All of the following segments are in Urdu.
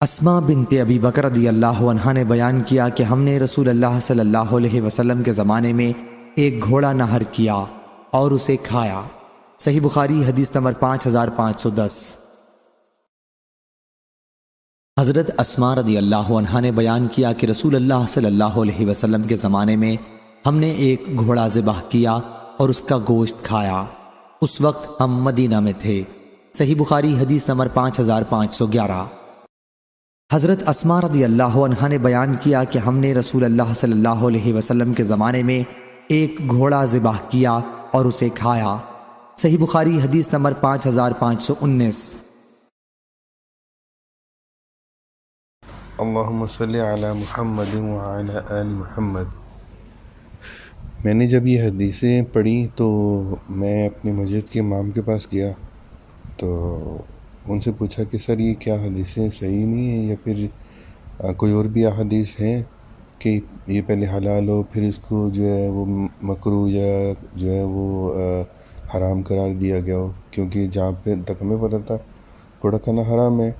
اسماء بنت ابی بکر رضی اللہ عنہا نے بیان کیا کہ ہم نے رسول اللہ صلی اللہ علیہ وسلم کے زمانے میں ایک گھوڑا نہر کیا اور اسے کھایا۔ صحیح بخاری حدیث نمبر 5510۔ حضرت اسماء رضی اللہ عنہا نے بیان کیا کہ رسول اللہ صلی اللہ علیہ وسلم کے زمانے میں ہم نے ایک گھوڑا ذبح کیا اور اس کا گوشت کھایا۔ اس وقت ہم مدینہ میں تھے۔ صحیح بخاری حدیث نمبر 5511۔ حضرت اسماء رضی اللہ عنہا نے بیان کیا کہ ہم نے رسول اللہ صلی اللہ علیہ وسلم کے زمانے میں ایک گھوڑا ذبح کیا اور اسے کھایا۔ صحیح بخاری حدیث نمبر 5519۔ اللہم صلی علی محمد وعلی آل محمد۔ میں نے جب یہ حدیثیں پڑھی تو میں اپنے مسجد کے امام کے پاس گیا تو ان سے پوچھا کہ سر یہ کیا حدیثیں صحیح نہیں ہیں یا پھر کوئی اور بھی احادیث ہیں کہ یہ پہلے حلال ہو پھر اس کو جو ہے وہ مکروہ یا جو ہے وہ حرام قرار دیا گیا ہو، کیونکہ جہاں پہ تک ہمیں پتہ تھا گھوڑا کھانا حرام ہے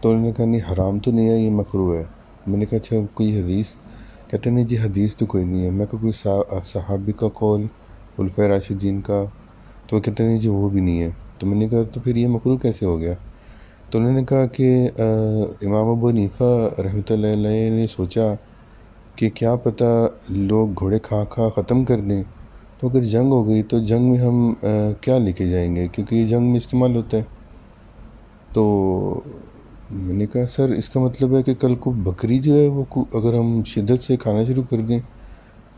تو انہوں نے کہا نہیں حرام تو نہیں ہے، یہ مکروہ ہے۔ میں نے کہا اچھا کوئی حدیث؟ کہتے نہیں جی حدیث تو کوئی نہیں ہے۔ میں کہا کوئی صحابی کا قول، خلفائے راشدین کا؟ تو وہ کہتے نہیں جی وہ بھی نہیں ہے۔ تو میں نے کہا تو پھر یہ مکروہ کیسے ہو گیا؟ تو انہوں نے کہا کہ امام ابو حنیفہ رحمۃ اللہ علیہ نے سوچا کہ کیا پتہ لوگ گھوڑے کھا کھا ختم کر دیں، تو اگر جنگ ہو گئی تو جنگ میں ہم کیا لے کے جائیں گے، کیونکہ یہ جنگ میں استعمال ہوتا ہے۔ تو میں نے کہا سر اس کا مطلب ہے کہ کل کو بکری جو ہے وہ اگر ہم شدت سے کھانا شروع کر دیں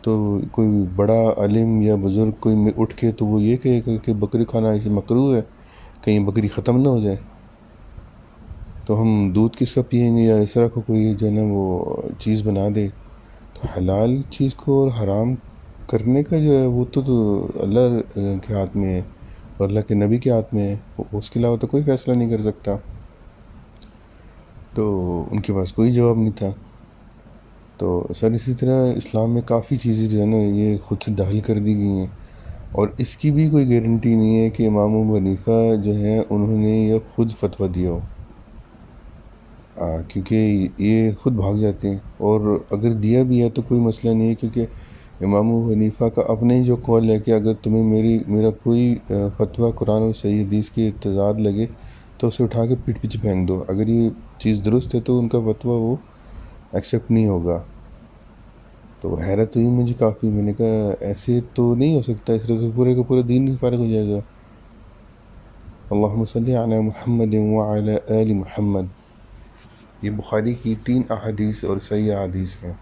تو کوئی بڑا عالم یا بزرگ کوئی اٹھ کے تو وہ یہ کہے گا کہ بکری کھانا اسے مکروہ ہے، کہیں بکری ختم نہ ہو جائے، تو ہم دودھ کس کا پئیں گے، یا اس طرح کو کوئی جو ہے نا وہ چیز بنا دے۔ تو حلال چیز کو اور حرام کرنے کا جو ہے وہ تو اللہ کے ہاتھ میں ہے اور اللہ کے نبی کے ہاتھ میں ہے، اس کے علاوہ تو کوئی فیصلہ نہیں کر سکتا۔ تو ان کے پاس کوئی جواب نہیں تھا۔ تو سر اسی طرح اسلام میں کافی چیزیں جو ہے نا یہ خود سے داخل کر دی گئی ہیں، اور اس کی بھی کوئی گارنٹی نہیں ہے کہ امام ابو حنیفہ جو ہیں انہوں نے یہ خود فتویٰ دیا ہو، کیونکہ یہ خود بھاگ جاتے ہیں، اور اگر دیا بھی ہے تو کوئی مسئلہ نہیں ہے، کیونکہ امام ابو حنیفہ کا اپنے ہی جو قول ہے کہ اگر تمہیں میرا کوئی فتویٰ قرآن اور صحیح حدیث کے تضاد لگے تو اسے اٹھا کے پیٹھ پیچھے پھینک دو، اگر یہ چیز درست ہے تو ان کا فتویٰ وہ ایکسیپٹ نہیں ہوگا۔ تو حیرت ہوئی مجھے کافی، میں نے کہا ایسے تو نہیں ہو سکتا، اس طرح سے پورے کا پورا دین ہی فارغ ہو جائے گا۔ اللہم صلی علی محمد وعلی آل محمد۔ یہ بخاری کی 3 احادیث اور صحیح احادیث ہیں۔